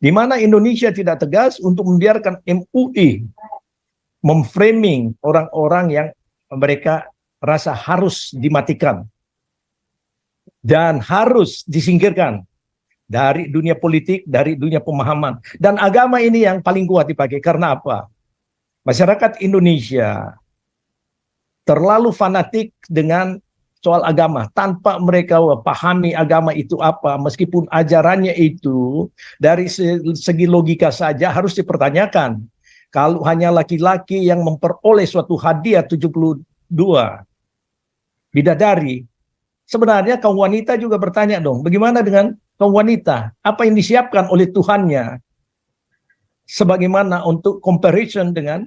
Di mana Indonesia tidak tegas untuk membiarkan MUI memframing orang-orang yang mereka rasa harus dimatikan dan harus disingkirkan dari dunia politik, dari dunia pemahaman. Dan agama ini yang paling kuat dipakai. Karena apa? Masyarakat Indonesia terlalu fanatik dengan soal agama, tanpa mereka pahami agama itu apa, meskipun ajarannya itu dari segi logika saja harus dipertanyakan. Kalau hanya laki-laki yang memperoleh suatu hadiah 72 bidadari, sebenarnya kaum wanita juga bertanya dong, bagaimana dengan kaum wanita? Apa yang disiapkan oleh Tuhannya? Sebagaimana untuk comparison dengan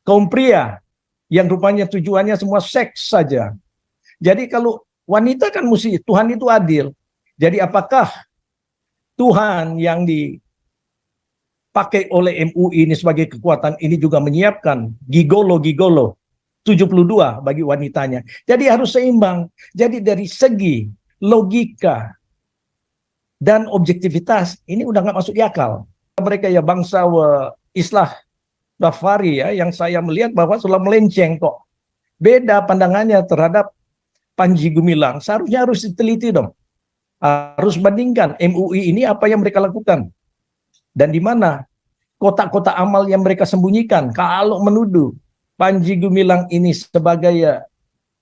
kaum pria, yang rupanya tujuannya semua seks saja. Jadi kalau wanita kan mesti, Tuhan itu adil. Jadi apakah Tuhan yang dipakai oleh MUI ini sebagai kekuatan ini juga menyiapkan gigolo-gigolo 72 bagi wanitanya. Jadi harus seimbang. Jadi dari segi logika dan objektivitas ini udah nggak masuk di akal. Mereka ya bangsa Islah Dafari ya, yang saya melihat bahwa sudah melenceng kok. Beda pandangannya terhadap Panji Gumilang. Seharusnya harus diteliti dong. Harus bandingkan MUI ini apa yang mereka lakukan. Dan di mana kotak-kotak amal yang mereka sembunyikan. Kalau menuduh Panji Gumilang ini sebagai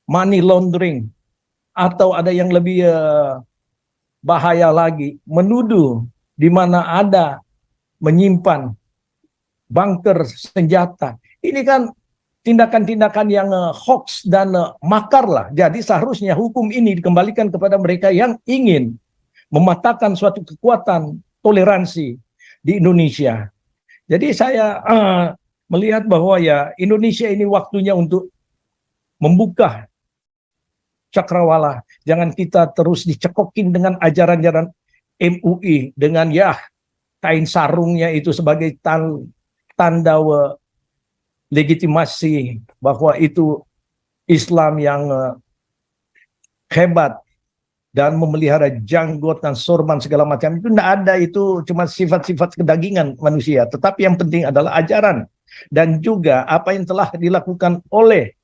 money laundering. Atau ada yang lebih bahaya lagi. Menuduh di mana ada menyimpan bunker senjata. Ini kan tindakan-tindakan yang hoax dan makar lah. Jadi seharusnya hukum ini dikembalikan kepada mereka yang ingin mematahkan suatu kekuatan toleransi di Indonesia. Jadi saya melihat bahwa ya Indonesia ini waktunya untuk membuka cakrawala. Jangan kita terus dicekokin dengan ajaran-ajaran MUI dengan ya kain sarungnya itu sebagai tanda legitimasi bahwa itu Islam yang hebat dan memelihara janggut dan sorban segala macam. Itu tidak ada, itu cuma sifat-sifat kedagingan manusia. Tetapi yang penting adalah ajaran dan juga apa yang telah dilakukan oleh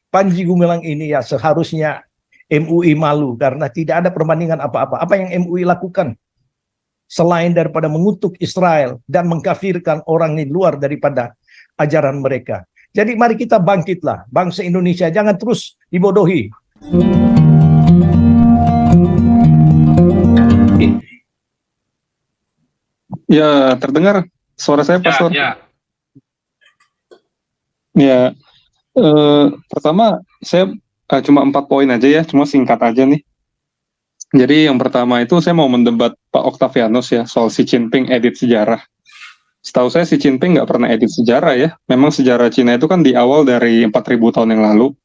Panji Gumilang ini. Ya seharusnya MUI malu karena tidak ada perbandingan apa-apa. Apa yang MUI lakukan selain daripada mengutuk Israel dan mengkafirkan orang di luar daripada ajaran mereka. Jadi mari kita bangkitlah, bangsa Indonesia, jangan terus dibodohi. Ya, terdengar suara saya, Pastor? Ya, pertama saya cuma 4 poin aja ya, cuma singkat aja nih. Jadi yang pertama itu saya mau mendebat Pak Octavianus ya, soal Xi Jinping edit sejarah. Setahu saya Xi Jinping nggak pernah edit sejarah ya. Memang sejarah Cina itu kan di awal dari 4.000 tahun yang lalu.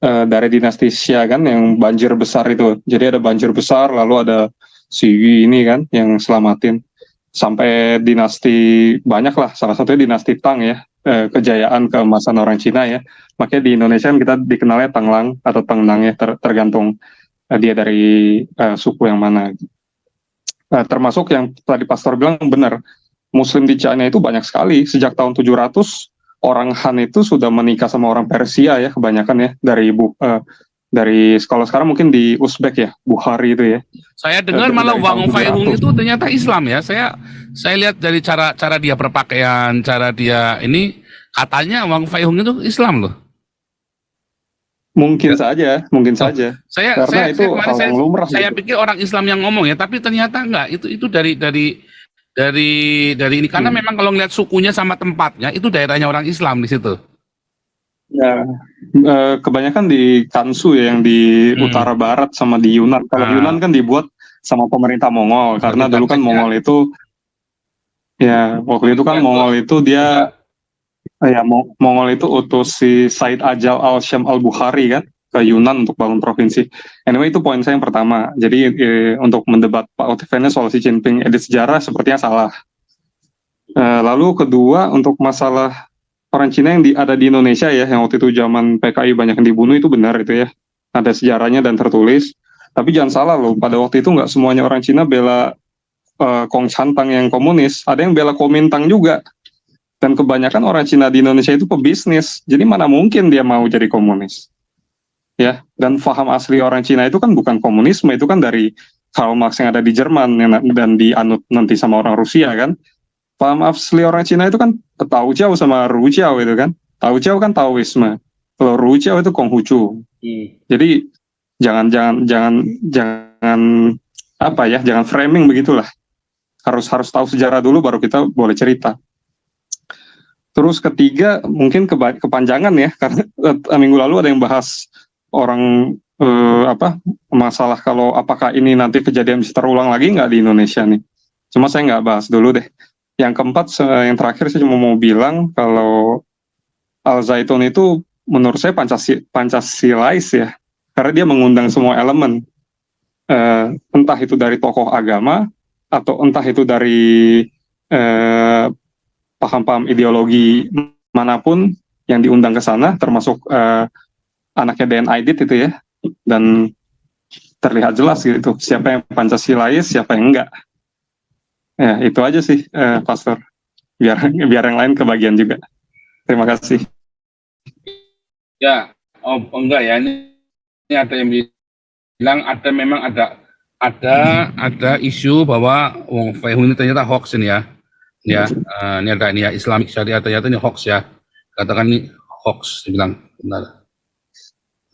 Dari dinasti Xia kan, yang banjir besar itu. Jadi ada banjir besar, lalu ada Xi Yi ini kan, yang selamatin. Sampai dinasti banyak lah, salah satunya dinasti Tang ya. Kejayaan keemasan orang Cina ya. Makanya di Indonesia kan kita dikenalnya Tanglang atau Tengnang ya, tergantung dia dari suku yang mana. Termasuk yang tadi Pastor bilang benar, Muslim di China itu banyak sekali. Sejak tahun 700 orang Han itu sudah menikah sama orang Persia ya, kebanyakan ya, dari sekolah sekarang mungkin di Uzbek ya, Bukhari itu ya. Saya dengar malah Wang Faihung itu ternyata Islam ya. Saya lihat dari cara dia berpakaian, cara dia ini, katanya Wang Faihung itu Islam loh. Mungkin saja. Karena itu hal yang lumrah. Saya pikir orang Islam yang ngomong ya, tapi ternyata enggak. Itu dari ini, karena memang kalau ngeliat sukunya sama tempatnya itu daerahnya orang Islam di situ. Ya, kebanyakan di Kansu ya, yang di utara barat sama di Yunan. Kalau Yunan kan dibuat sama pemerintah Mongol, karena dulu kan Mongol itu ya, waktu itu kan Mongol itu dia Mongol itu utus si Said Ajal al-Syam al-Bukhari kan ke Yunan untuk bangun provinsi. Anyway, itu poin saya yang pertama. Jadi untuk mendebat Pak Octavianus soal Xi Jinping edit sejarah sepertinya salah. Lalu kedua, untuk masalah orang Cina yang ada di Indonesia ya, yang waktu itu zaman PKI banyak yang dibunuh, itu benar itu ya. Ada sejarahnya dan tertulis. Tapi jangan salah loh, pada waktu itu nggak semuanya orang Cina bela Kong Chantang yang komunis, ada yang bela Kuomintang juga. Dan kebanyakan orang Cina di Indonesia itu pebisnis, jadi mana mungkin dia mau jadi komunis. Ya, dan paham asli orang Cina itu kan bukan komunisme, itu kan dari Karl Marx yang ada di Jerman dan dianut nanti sama orang Rusia kan. Paham asli orang Cina itu kan Tao Jiao sama Ru Jiao itu kan. Tao Jiao kan Taoisme, kalau Ru Jiao itu Konghucu. Jadi jangan apa ya, jangan framing begitulah. Harus tahu sejarah dulu baru kita boleh cerita. Terus ketiga mungkin kepanjangan ya, karena minggu lalu ada yang bahas orang masalah kalau apakah ini nanti kejadian bisa terulang lagi nggak di Indonesia nih. Cuma saya nggak bahas dulu deh. Yang keempat, yang terakhir saya cuma mau bilang kalau Al Zaitun itu menurut saya Pancasilais ya, karena dia mengundang semua elemen, entah itu dari tokoh agama atau entah itu dari paham-paham ideologi manapun yang diundang ke sana, termasuk anaknya DN Aidit itu ya, dan terlihat jelas gitu siapa yang Pancasilais, siapa yang enggak. Ya itu aja sih, Pastor. Biar yang lain kebagian juga. Terima kasih. Ya, enggak ya, ini ada yang bilang memang ada isu bahwa Wong Fei Hung ini ternyata hoax ini ya. Ya, ini ada ini ya, Islamic Syariah ternyata ini hoax ya. Katakan ini hoax, dibilang. Benar.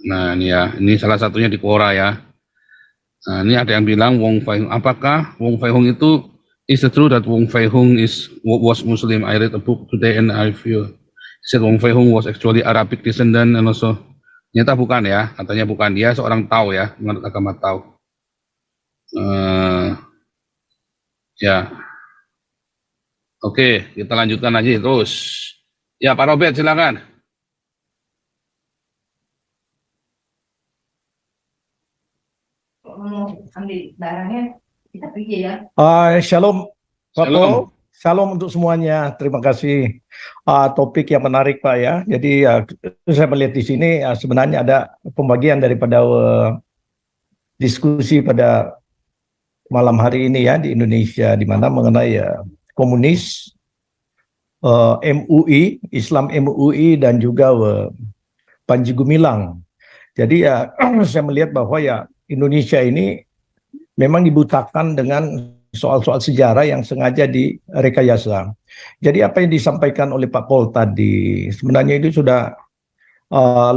Nah, ini ya, ini salah satunya di Quora ya. Nah, ini ada yang bilang apakah Wong Fei Hung itu, is it true that Wong Fei Hung was Muslim? I read a book today and I feel said Wong Fei Hung was actually Arabic descendant and also ternyata bukan ya, katanya bukan, dia seorang Tao ya, menurut agama Tao. Ya, oke, kita lanjutkan aja terus. Ya, Pak Robert silakan. Ambil barangnya kita pergi ya. Shalom, Pak Shalom. Paul. Shalom untuk semuanya. Terima kasih. Topik yang menarik, Pak ya. Jadi saya melihat di sini sebenarnya ada pembagian daripada diskusi pada malam hari ini ya di Indonesia, di mana mengenai komunis, MUI, Islam MUI, dan juga Panji Gumilang. Jadi saya melihat bahwa ya Indonesia ini memang dibutakan dengan soal-soal sejarah yang sengaja direkayasa. Jadi apa yang disampaikan oleh Pak Paul tadi sebenarnya itu sudah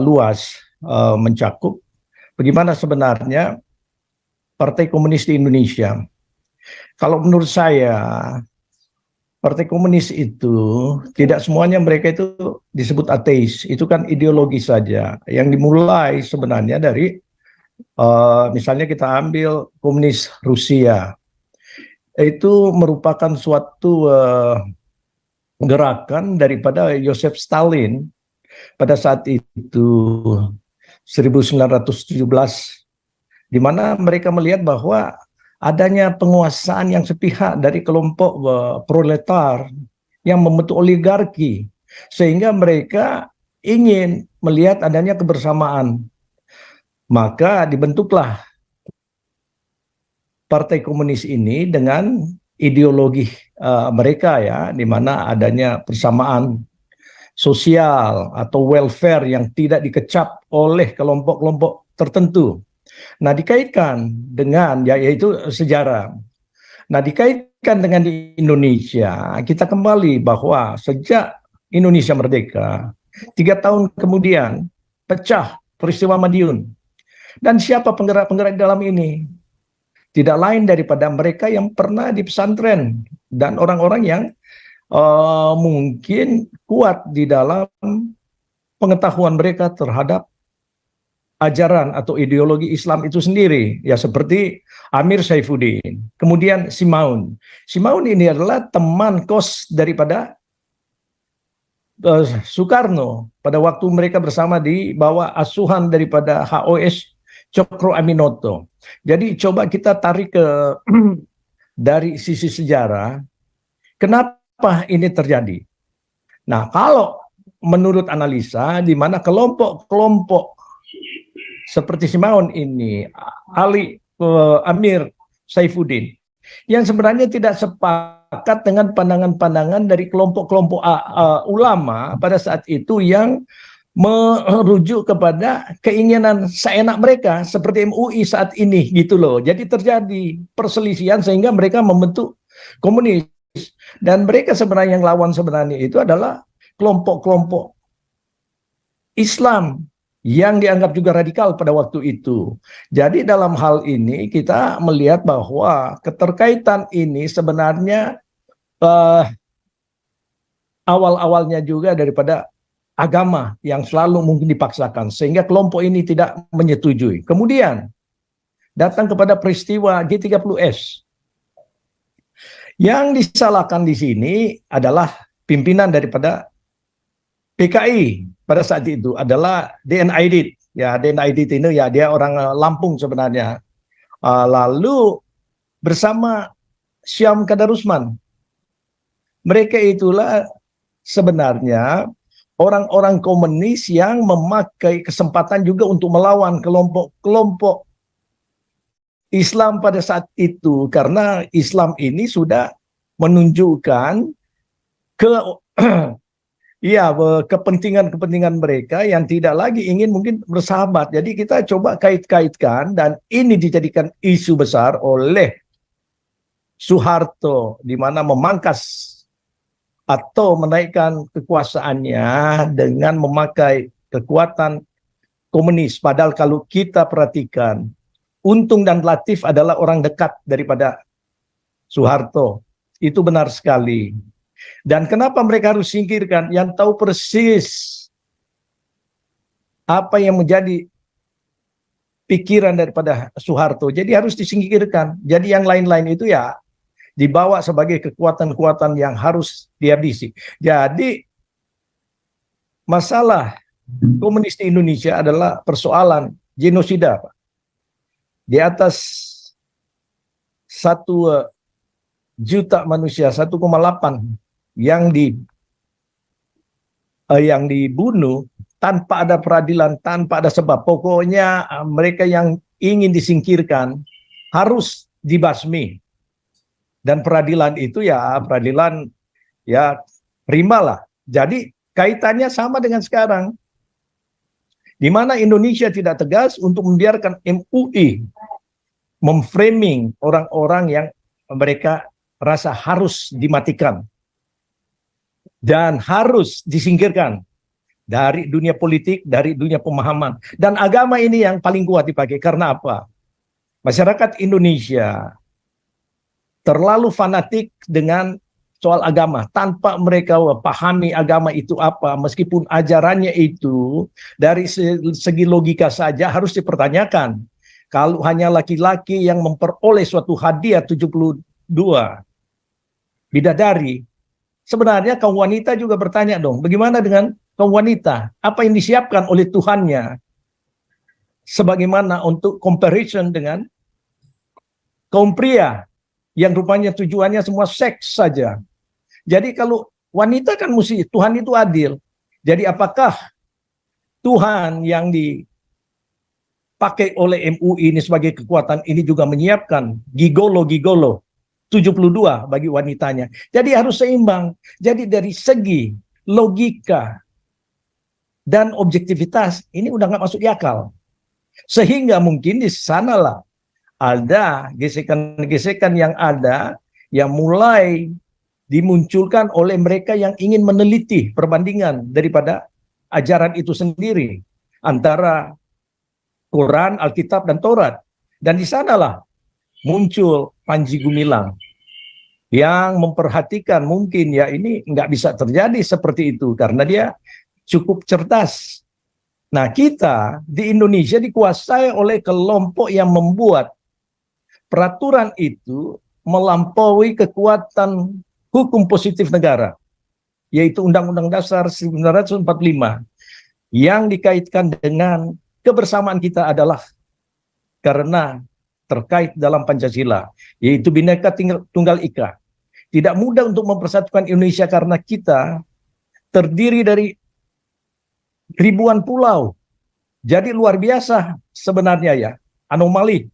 luas mencakup bagaimana sebenarnya Partai Komunis di Indonesia. Kalau menurut saya Partai Komunis itu tidak semuanya mereka itu disebut ateis, itu kan ideologi saja yang dimulai sebenarnya dari misalnya kita ambil komunis Rusia, itu merupakan suatu gerakan daripada Joseph Stalin pada saat itu 1917, di mana mereka melihat bahwa adanya penguasaan yang sepihak dari kelompok proletar yang membentuk oligarki, sehingga mereka ingin melihat adanya kebersamaan. Maka dibentuklah Partai Komunis ini dengan ideologi mereka ya, di mana adanya persamaan sosial atau welfare yang tidak dikecap oleh kelompok-kelompok tertentu. Nah, dikaitkan dengan yaitu sejarah. Nah, dikaitkan dengan di Indonesia, kita kembali bahwa sejak Indonesia merdeka, 3 tahun kemudian pecah peristiwa Madiun. Dan siapa penggerak-penggerak dalam ini? Tidak lain daripada mereka yang pernah di pesantren dan orang-orang yang mungkin kuat di dalam pengetahuan mereka terhadap ajaran atau ideologi Islam itu sendiri, ya seperti Amir Saifuddin, kemudian Simaun. Simaun ini adalah teman kos daripada Soekarno pada waktu mereka bersama di bawah asuhan daripada HOS Cokro Aminoto. Jadi coba kita tarik ke dari sisi sejarah, kenapa ini terjadi? Nah, kalau menurut analisa, di mana kelompok-kelompok seperti Simaun ini, Amir Saifuddin, yang sebenarnya tidak sepakat dengan pandangan-pandangan dari kelompok-kelompok ulama pada saat itu yang merujuk kepada keinginan seenak mereka seperti MUI saat ini gitu loh. Jadi terjadi perselisihan sehingga mereka membentuk komunis, dan mereka sebenarnya yang lawan sebenarnya itu adalah kelompok-kelompok Islam yang dianggap juga radikal pada waktu itu. Jadi dalam hal ini kita melihat bahwa keterkaitan ini sebenarnya awal-awalnya juga daripada agama yang selalu mungkin dipaksakan sehingga kelompok ini tidak menyetujui. Kemudian datang kepada peristiwa G30S. Yang disalahkan di sini adalah pimpinan daripada PKI pada saat itu adalah DN Aidit. Ya, DN Aidit ini ya dia orang Lampung sebenarnya. Lalu bersama Syam Kadarusman. Mereka itulah sebenarnya orang-orang komunis yang memakai kesempatan juga untuk melawan kelompok-kelompok Islam pada saat itu, karena Islam ini sudah menunjukkan kepentingan-kepentingan mereka yang tidak lagi ingin mungkin bersahabat. Jadi kita coba kait-kaitkan, dan ini dijadikan isu besar oleh Soeharto, di mana memangkas atau menaikkan kekuasaannya dengan memakai kekuatan komunis. Padahal kalau kita perhatikan, Untung dan Latif adalah orang dekat daripada Soeharto. Itu benar sekali. Dan kenapa mereka harus singkirkan? Yang tahu persis apa yang menjadi pikiran daripada Soeharto. Jadi harus disingkirkan. Jadi yang lain-lain itu ya dibawa sebagai kekuatan-kekuatan yang harus dihabisi. Jadi masalah komunis di Indonesia adalah persoalan genosida, Pak. Di atas 1 juta manusia, 1,8 yang dibunuh tanpa ada peradilan, tanpa ada sebab. Pokoknya mereka yang ingin disingkirkan harus dibasmi. Dan peradilan itu ya peradilan ya terimalah. Jadi kaitannya sama dengan sekarang, di mana Indonesia tidak tegas untuk membiarkan MUI memframing orang-orang yang mereka rasa harus dimatikan dan harus disingkirkan dari dunia politik, dari dunia pemahaman. Dan agama ini yang paling kuat dipakai. Karena apa? Masyarakat Indonesia terlalu fanatik dengan soal agama, tanpa mereka pahami agama itu apa, meskipun ajarannya itu dari segi logika saja harus dipertanyakan. Kalau hanya laki-laki yang memperoleh suatu hadiah 72 bidadari, sebenarnya kaum wanita juga bertanya dong, bagaimana dengan kaum wanita? Apa yang disiapkan oleh Tuhannya sebagaimana untuk comparison dengan kaum pria yang rupanya tujuannya semua seks saja. Jadi kalau wanita kan mesti, Tuhan itu adil. Jadi apakah Tuhan yang dipakai oleh MUI ini sebagai kekuatan ini juga menyiapkan gigolo-gigolo 72 bagi wanitanya? Jadi harus seimbang. Jadi dari segi logika dan objektivitas ini udah nggak masuk di akal. Sehingga mungkin di sanalah ada gesekan-gesekan yang ada yang mulai dimunculkan oleh mereka yang ingin meneliti perbandingan daripada ajaran itu sendiri antara Quran, Alkitab, dan Taurat. Dan di sanalah muncul Panji Gumilang yang memperhatikan mungkin ya ini nggak bisa terjadi seperti itu karena dia cukup cerdas. Nah, kita di Indonesia dikuasai oleh kelompok yang membuat peraturan itu melampaui kekuatan hukum positif negara, yaitu Undang-Undang Dasar 1945, yang dikaitkan dengan kebersamaan kita adalah karena terkait dalam Pancasila, yaitu Bhinneka Tunggal Ika. Tidak mudah untuk mempersatukan Indonesia karena kita terdiri dari ribuan pulau. Jadi luar biasa sebenarnya ya, anomali.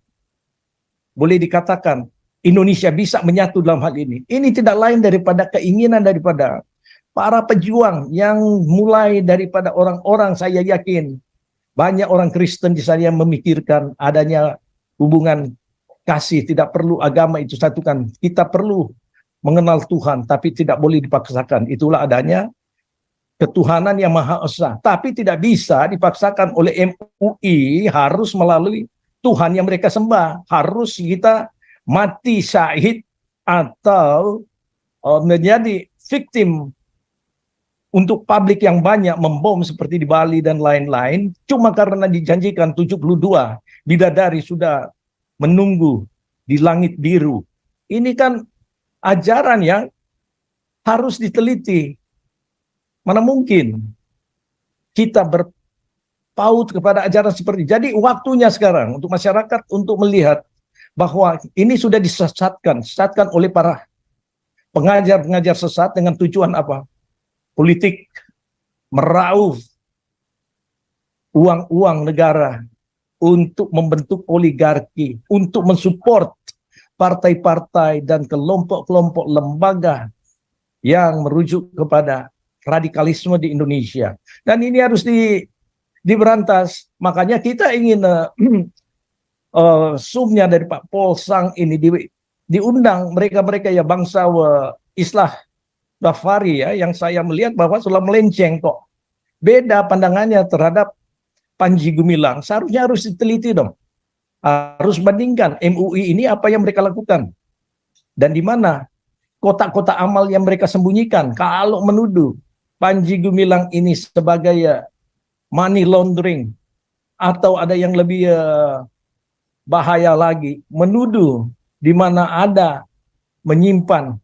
Boleh dikatakan Indonesia bisa menyatu dalam hal ini. Ini tidak lain daripada keinginan daripada para pejuang yang mulai daripada orang-orang, saya yakin banyak orang Kristen di sana yang memikirkan adanya hubungan kasih, tidak perlu agama itu satukan. Kita perlu mengenal Tuhan, tapi tidak boleh dipaksakan. Itulah adanya ketuhanan yang Maha Esa. Tapi tidak bisa dipaksakan oleh MUI, harus melalui Tuhan yang mereka sembah. Harus kita mati syahid atau menjadi victim untuk publik yang banyak membom seperti di Bali dan lain-lain, cuma karena dijanjikan 72 bidadari sudah menunggu di langit biru. Ini kan ajaran yang harus diteliti. Mana mungkin kita berpaut kepada ajaran seperti ini. Jadi waktunya sekarang untuk masyarakat untuk melihat bahwa ini sudah disesatkan oleh para pengajar-pengajar sesat dengan tujuan apa? Politik, meraup uang-uang negara untuk membentuk oligarki, untuk mensupport partai-partai dan kelompok-kelompok lembaga yang merujuk kepada radikalisme di Indonesia. Dan ini harus diberantas. Makanya kita ingin sumnya dari Pak Paul Sang ini diundang mereka-mereka ya bangsa Islah Ghafari ya, yang saya melihat bahwa sudah melenceng kok. Beda pandangannya terhadap Panji Gumilang. Seharusnya harus diteliti dong. Harus bandingkan MUI ini apa yang mereka lakukan. Dan di mana kotak-kotak amal yang mereka sembunyikan. Kalau menuduh Panji Gumilang ini sebagai money laundering. Atau ada yang lebih bahaya lagi. Menuduh di mana ada menyimpan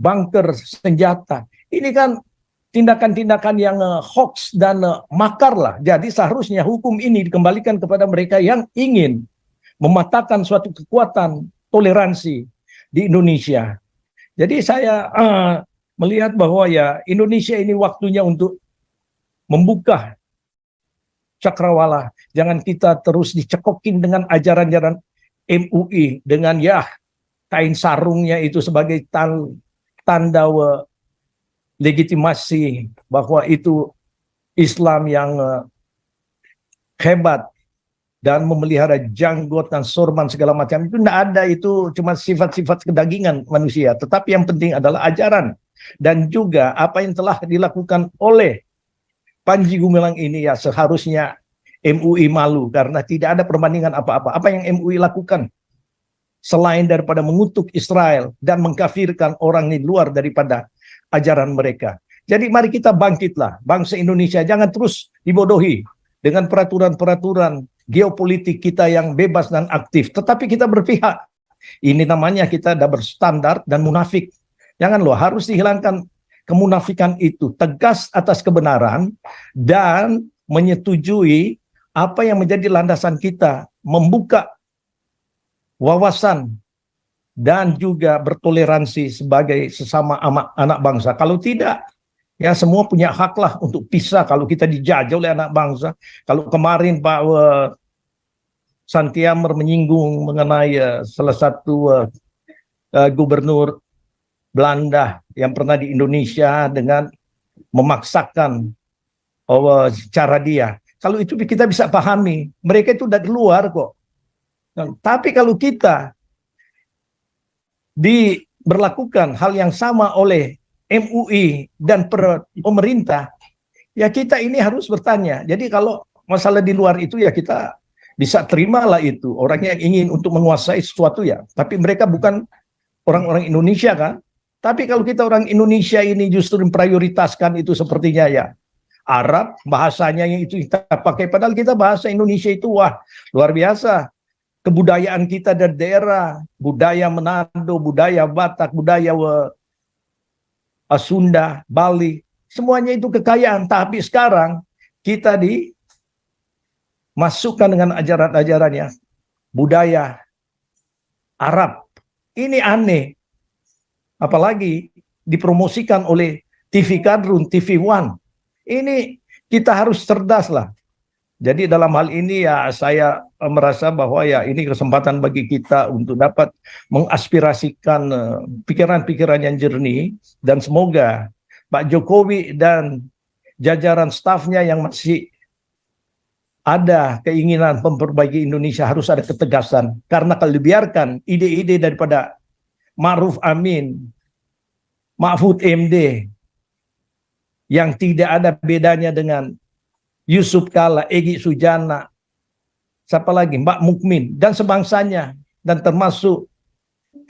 bunker senjata. Ini kan tindakan-tindakan yang hoax dan makar lah. Jadi seharusnya hukum ini dikembalikan kepada mereka yang ingin mematahkan suatu kekuatan toleransi di Indonesia. Jadi saya melihat bahwa ya Indonesia ini waktunya untuk membuka cakrawala. Jangan kita terus dicekokin dengan ajaran-ajaran MUI dengan ya kain sarungnya itu sebagai tanda legitimasi bahwa itu Islam yang hebat dan memelihara janggut dan sorban segala macam. Itu tidak ada, itu cuma sifat-sifat kedagingan manusia. Tetapi yang penting adalah ajaran dan juga apa yang telah dilakukan oleh Panji Gumilang ini ya seharusnya MUI malu karena tidak ada perbandingan apa-apa. Apa yang MUI lakukan selain daripada mengutuk Israel dan mengkafirkan orang di luar daripada ajaran mereka. Jadi mari kita bangkitlah, bangsa Indonesia, jangan terus dibodohi dengan peraturan-peraturan geopolitik kita yang bebas dan aktif. Tetapi kita berpihak. Ini namanya kita ada berstandar dan munafik. Jangan loh, harus dihilangkan kemunafikan itu. Tegas atas kebenaran dan menyetujui apa yang menjadi landasan kita. Membuka wawasan dan juga bertoleransi sebagai sesama anak bangsa. Kalau tidak, ya semua punya hak lah untuk pisah kalau kita dijajah oleh anak bangsa. Kalau kemarin Pak Santiamer menyinggung mengenai salah satu gubernur Belanda yang pernah di Indonesia dengan memaksakan cara dia. Kalau itu kita bisa pahami, mereka itu dari luar kok. Tapi kalau kita diberlakukan hal yang sama oleh MUI dan pemerintah, ya kita ini harus bertanya. Jadi kalau masalah di luar itu ya kita bisa terimalah itu. Orangnya yang ingin untuk menguasai sesuatu ya. Tapi mereka bukan orang-orang Indonesia kan. Tapi kalau kita orang Indonesia ini justru memprioritaskan itu sepertinya ya Arab, bahasanya yang itu kita pakai. Padahal kita bahasa Indonesia itu wah luar biasa. Kebudayaan kita dari daerah, budaya Manado, budaya Batak, budaya Sunda, Bali, semuanya itu kekayaan. Tapi sekarang kita dimasukkan dengan ajaran-ajarannya budaya Arab. Ini aneh. Apalagi dipromosikan oleh TV Kadrun, TV One. Ini kita harus cerdas lah. Jadi dalam hal ini ya saya merasa bahwa ya ini kesempatan bagi kita untuk dapat mengaspirasikan pikiran-pikiran yang jernih, dan semoga Pak Jokowi dan jajaran stafnya yang masih ada keinginan memperbaiki Indonesia harus ada ketegasan, karena kalau dibiarkan ide-ide daripada Ma'ruf Amin, Mahfud MD yang tidak ada bedanya dengan Yusuf Kala, Egy Sujana, siapa lagi, Mbak Mukmin, dan sebangsanya, dan termasuk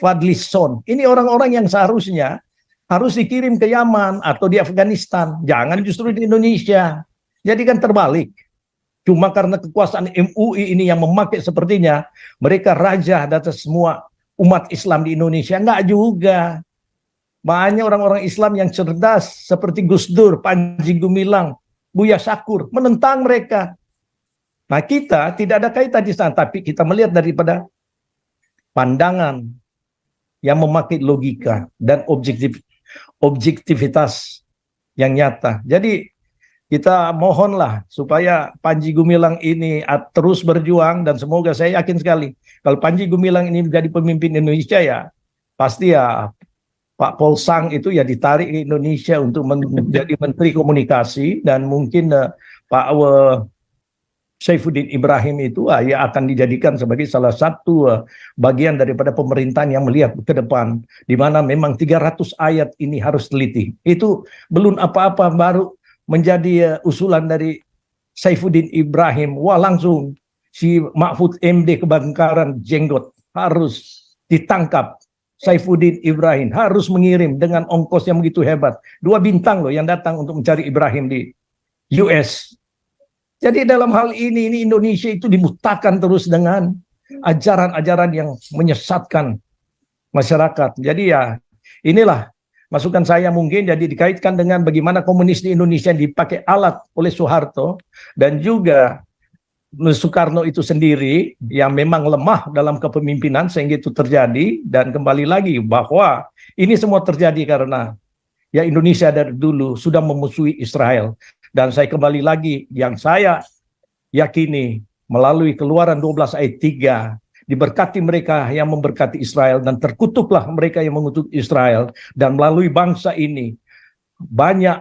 Fadli Son. Ini orang-orang yang seharusnya harus dikirim ke Yaman atau di Afghanistan. Jangan justru di Indonesia. Jadi kan terbalik. Cuma karena kekuasaan MUI ini yang memakai sepertinya, mereka raja atas semua umat Islam di Indonesia. Enggak juga. Banyak orang-orang Islam yang cerdas seperti Gus Dur, Panji Gumilang, Buya Syakur, menentang mereka. Nah, kita tidak ada kaitan di sana, tapi kita melihat daripada pandangan yang memakai logika dan objektivitas yang nyata. Jadi kita mohonlah supaya Panji Gumilang ini terus berjuang, dan semoga, saya yakin sekali kalau Panji Gumilang ini menjadi pemimpin Indonesia, ya pasti ya Pak Polsang itu ya ditarik ke Indonesia untuk menjadi Menteri Komunikasi, dan mungkin Pak Saifuddin Ibrahim itu ya akan dijadikan sebagai salah satu bagian daripada pemerintahan yang melihat ke depan, di mana memang 300 ayat ini harus teliti. Itu belum apa-apa, baru menjadi usulan dari Saifuddin Ibrahim. Wah, langsung si Mahfud MD kebangkaran jenggot harus ditangkap. Saifuddin Ibrahim harus mengirim dengan ongkos yang begitu hebat. 2 bintang loh yang datang untuk mencari Ibrahim di US. Jadi dalam hal ini Indonesia itu dibutakan terus dengan ajaran-ajaran yang menyesatkan masyarakat. Jadi ya inilah masukan saya, mungkin jadi dikaitkan dengan bagaimana komunis di Indonesia dipakai alat oleh Soeharto, dan juga Soekarno itu sendiri yang memang lemah dalam kepemimpinan sehingga itu terjadi. Dan kembali lagi bahwa ini semua terjadi karena ya Indonesia dari dulu sudah memusuhi Israel. Dan saya kembali lagi, yang saya yakini melalui Keluaran 12 ayat 3, diberkati mereka yang memberkati Israel, dan terkutuklah mereka yang mengutuk Israel. Dan melalui bangsa ini banyak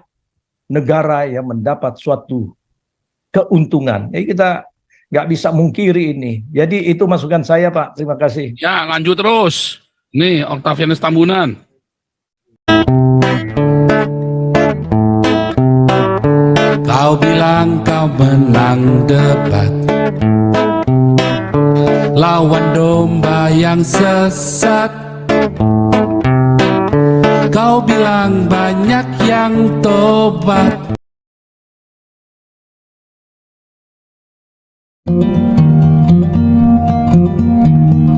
negara yang mendapat suatu keuntungan. Jadi kita nggak bisa mungkiri ini. Jadi itu masukan saya, Pak. Terima kasih. Ya, lanjut terus. Nih, Octavianus Tambunan. Kau bilang kau menang debat, lawan domba yang sesat. Kau bilang banyak yang tobat.